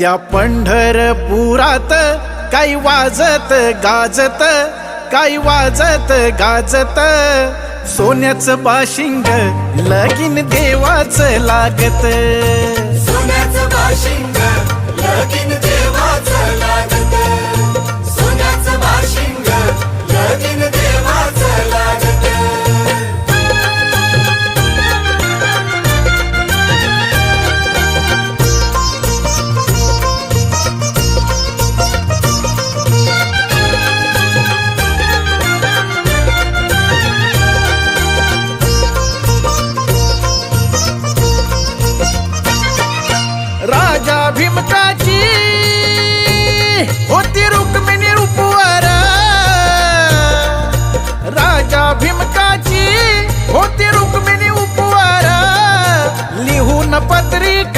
त्या पंढरपुरात काही वाजत गाजत, काही वाजत गाजत, सोन्याचं बाशिंग लगीन देवाचं लागत. सोन्याचं बाशिंग लगीन देवाचं लागत. सोन्याचं बाशिंग लगीन देवाचं लागत. राजा भीमकाची होती रुक्मिणी रूपवर, राजा भीमकाची होती रुक्मिणी उपवर, लिहून पत्रिका